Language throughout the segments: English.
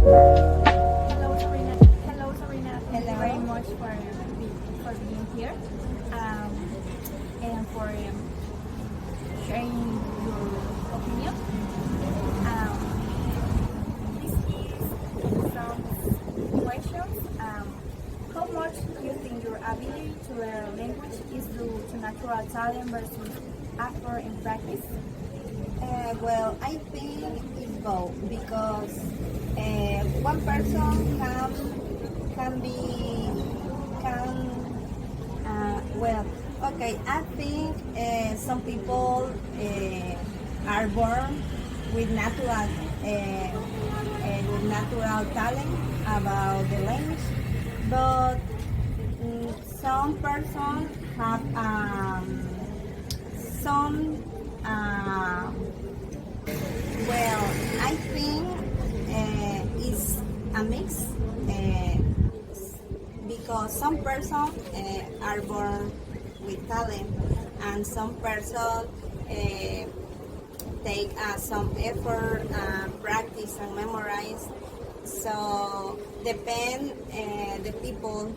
Hello, Sabrina. Hello, Sabrina. Thank you very much for being here and for sharing your opinion. Um, this is some questions. How much do you think your ability to learn language is due to natural talent versus effort and practice? Well, I think it's both because one person can be can well, okay. I think some people are born with natural talent about the language, but some person have some. Well, I think it's a mix because some persons are born with talent and some person take some effort, practice and memorize. So depend the people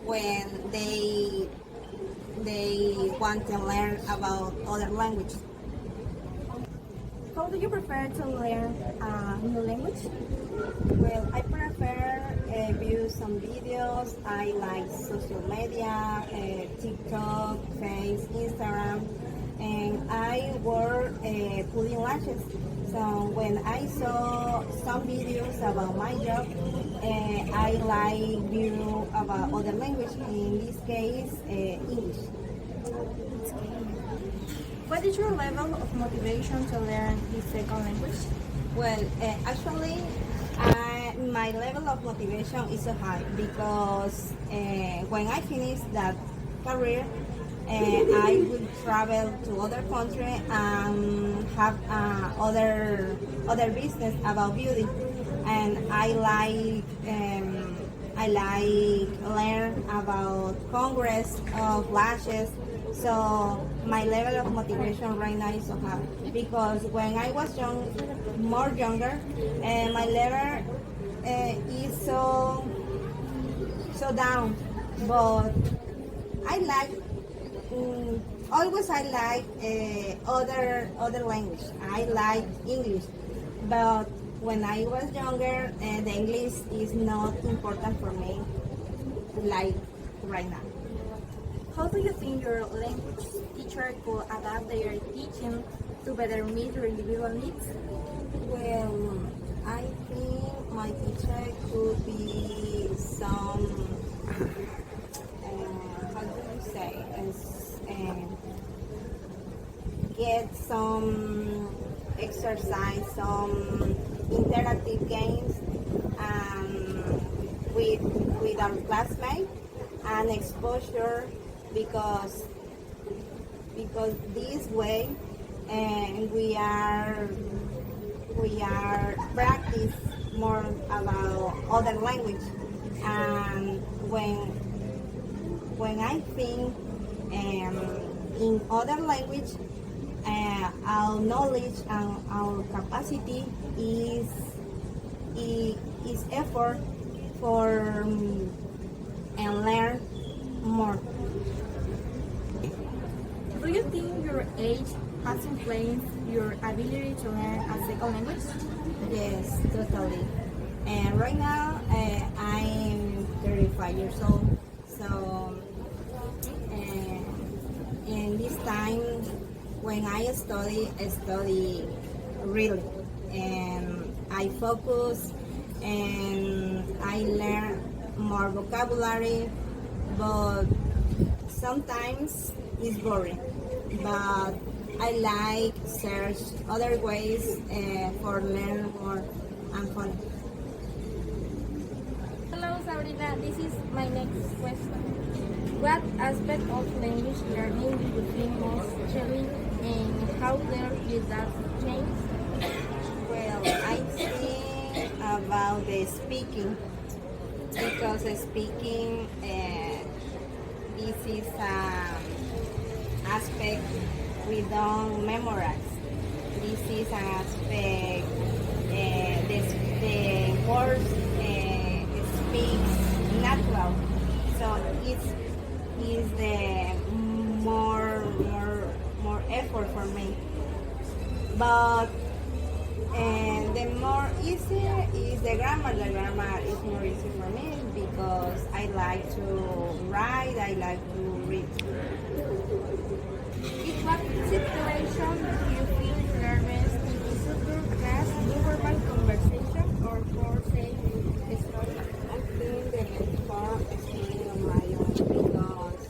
when they want to learn about other languages. How do you prefer to learn a new language? Well, I prefer view some videos. I like social media, TikTok, Face, Instagram, and I work putting lashes. So when I saw some videos about my job, I like view about other language. In this case, English. What is your level of motivation to learn this second language? Well, actually, my level of motivation is so high because when I finish that career, I will travel to other country and have other business about beauty, and I like learn about congress of lashes. So my level of motivation right now is so high because when I was more younger, my level is so down. But I like always I like other language. I like English, but when I was younger, the English is not important for me like right now. How do you think your language teacher could adapt their teaching to better meet your individual needs? Well, I think my teacher could be some, how do you say, get some exercise, some interactive games with our classmates and exposure because this way we are practice more about other language, and when I think in other language, our knowledge and our capacity is effort for and learn more. Do you think your age has influenced your ability to learn a second language? Yes, totally. And right now, I'm 35 years old. So, in this time, when I study really, and I focus, and I learn more vocabulary, but sometimes it's boring. But I like search other ways for learn more and fun. Hello, Sabrina. This is my next question. What aspect of language learning do you think most challenging, and how did that change? Well, I think about the speaking because speaking this is aspect we don't memorize. This is an aspect the words is the more effort for me. But and the more easier is the grammar. The grammar is more easy for me because I like to write, I like to read. In what situation do you feel nervous in instructor class, informal conversation, or for saying story? I think the best part is being on my own because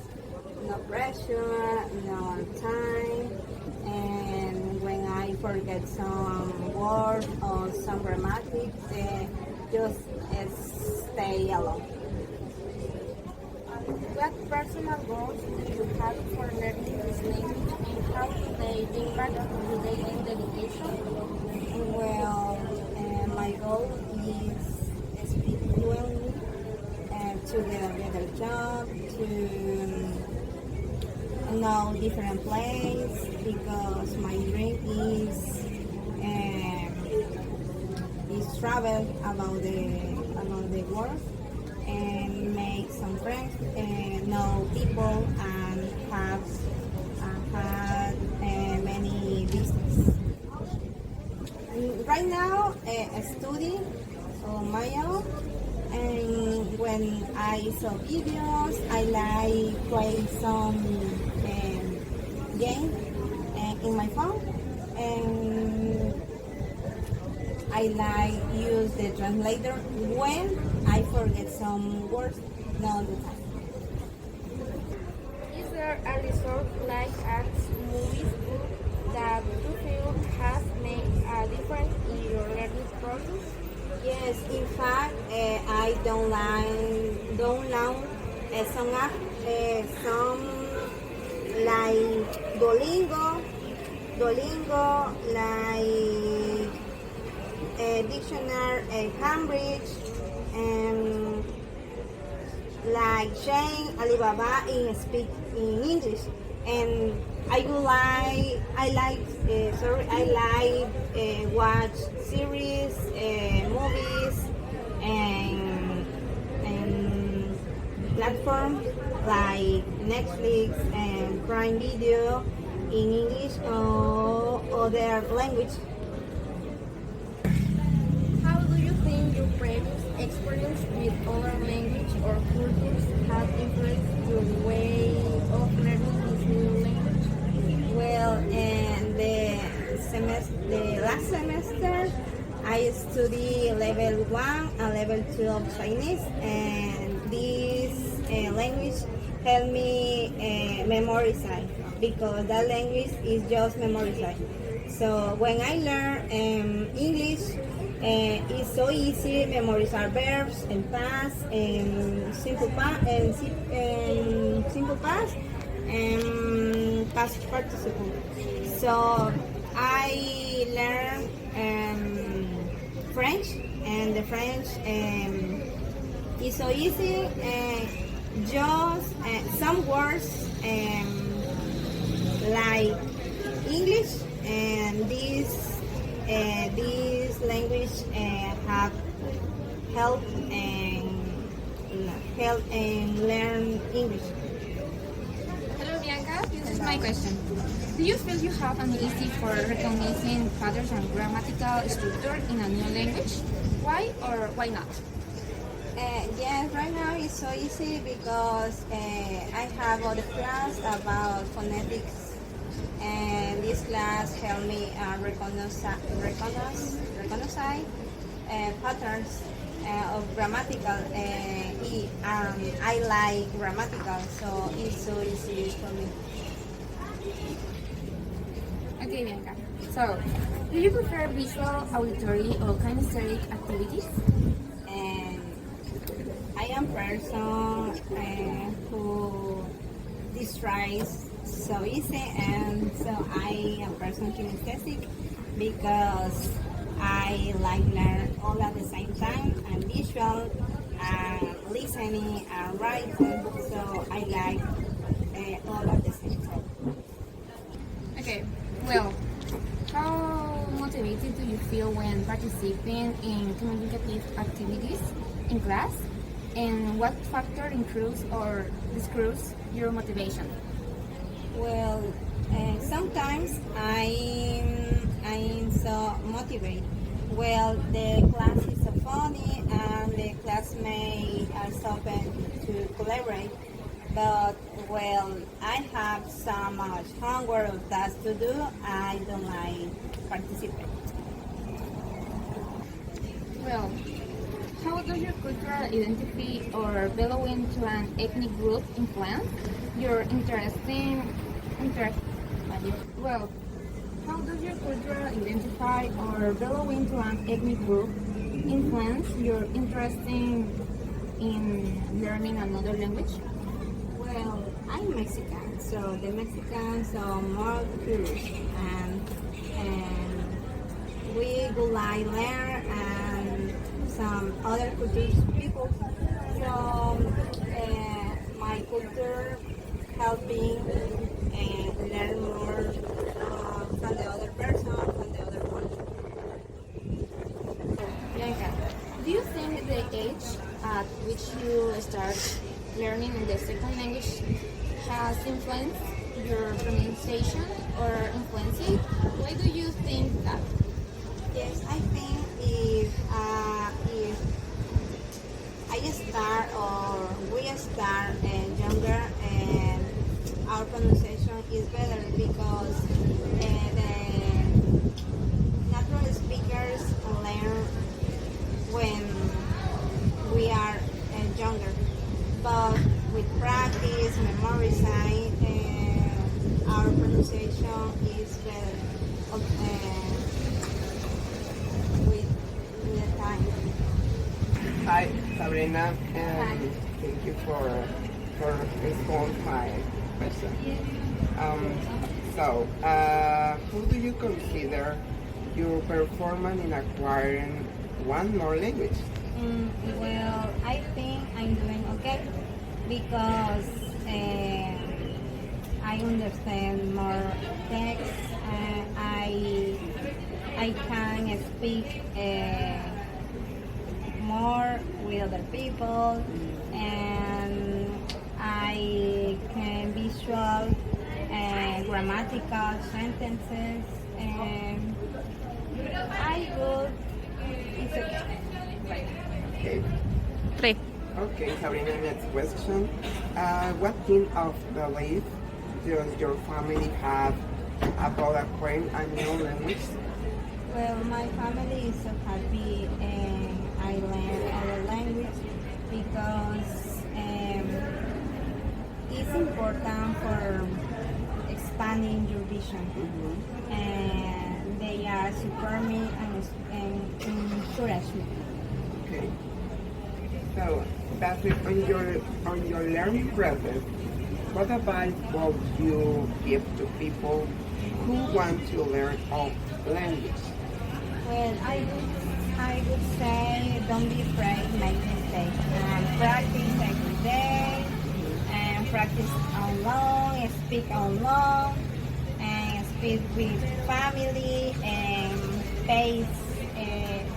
no pressure, no time, and when I forget some word or some grammatics, just stay alone. What personal goals do you have for learning this language and how do they impact your daily dedication? Well, my goal is speak fluently to get a better job, to know different places because my dream is travel about the world and make some friends and know people and have had many business. Right now, I study on my own, and when I saw videos, I like play some game in my phone, and I like use the translator when I forget some words, not all the time. Is there a resource like arts, movies, book that you feel has made a difference in your learning process? Yes, in fact, I download some like Duolingo, like dictionary, Cambridge, and like Shane, Alibaba in speak in English, and I like watch series, movies, and platform like Netflix and Prime Video in English or other language. How do you think your previous experience with other language or cultures have influenced your way of learning this new language? Well, in the last semester, I study level 1 and level 2 of Chinese, and this language helped me memorize because that language is just memorize. So when I learn English, it's so easy memorize verbs and past and simple past and past participle. So I learned French, and the French is so easy. Just some words like English, and this language have help and learn English. Hello, Bianca. This is my question. Do you feel you have an easy for recognizing patterns and grammatical structure in a new language? Why or why not? Yes, right now it's so easy because I have other class about phonetics, and this class helped me recognize patterns of grammatical. I like grammatical, so it's so easy for me. Okay, Bianca. So, do you prefer visual, auditory, or kinesthetic activities? And I am person who destroys so easy, and so I am person kinesthetic because I like learn all at the same time, and visual, listening, and writing. So I like all at the same time. Okay, well, how motivated do you feel when participating in communicative activities in class? And what factor improves or decreases your motivation? Well, sometimes I'm so motivated. Well, the class is so funny and the classmates are so open to collaborate. But well, I have so much homework or tasks to do. I don't like participate. Well, how does your cultural identity or belonging to an ethnic group influence your interest? Well, how does your cultural identity or belonging to an ethnic group influence your interest in learning another language? Well, I'm Mexican, so the Mexicans are more curious and we would like learn and some other cultures people. So my culture helping and learn more from the other person, from the other culture. Bianca, do you think the age at which you start learning the second language has influenced your pronunciation or influenced it? Why do you think that? Yes, I think if I start or we start younger and our pronunciation is better because the natural speakers learn when we are younger. But with practice, memorizing, our pronunciation is better with the time. Hi, Sabrina, and thank you for responding my question. How do you consider your performance in acquiring one more language? Well, I think I'm doing okay because I understand more text. I can speak more with other people, and I can visual grammatical sentences, and I would. It's okay. Okay. Three. Okay, Sabrina, next question. What kind of belief does your family have about acquiring a new language? Well, my family is so happy and I learn other language because it's important for expanding your vision. And they are support me and encourage me. Okay. So, Patrick, on your learning process, what advice would you give to people who want to learn a language? Well, I would say don't be afraid to make mistakes. Practice every day and practice alone, speak alone, and speak with family and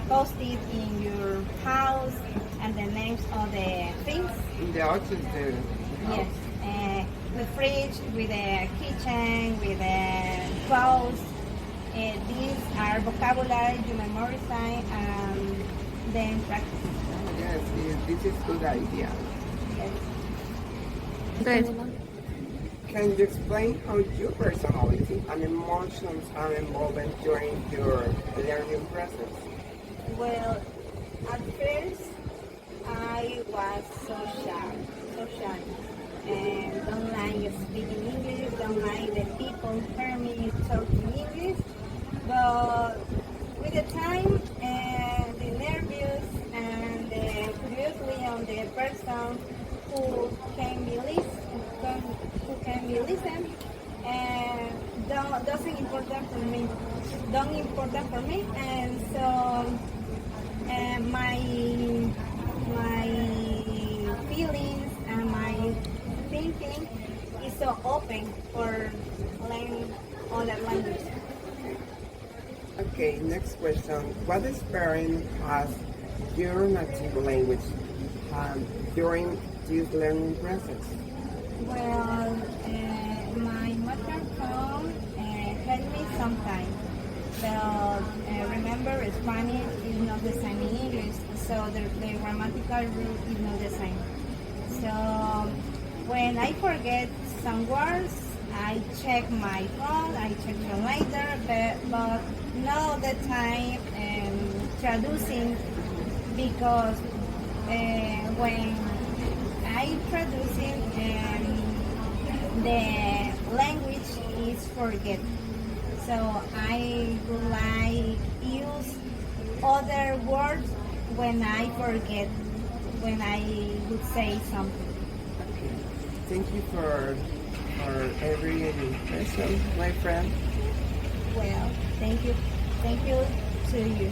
post it in your house and the names of the things. In the office, the Yes, the fridge, with the kitchen, with the clothes. These are vocabulary you memorize and then practice. Yes, this is good idea. Yes. Good. Can you explain how your personality and emotions are involved during your learning process? Well, at first I was so shy, and don't like speaking English, don't like the people hear me talking English. But with the time and the nervous and the curiosity on the person who can be listen, and doesn't important for me, don't important for me, and so my feelings and my thinking is so open for learning other languages. Okay, next question. What experience has your native language during this learning process? Well, my mother tongue helped me sometimes, but remember Spanish is not the same in English, so the grammatical rule is not the same. So when I forget some words, I check my phone, I check translator, but not all the time traducing because when I traducing the language is forget. So I would like use other words when I forget, when I would say something. Okay. Thank you for every question, my friend. Well, thank you to you.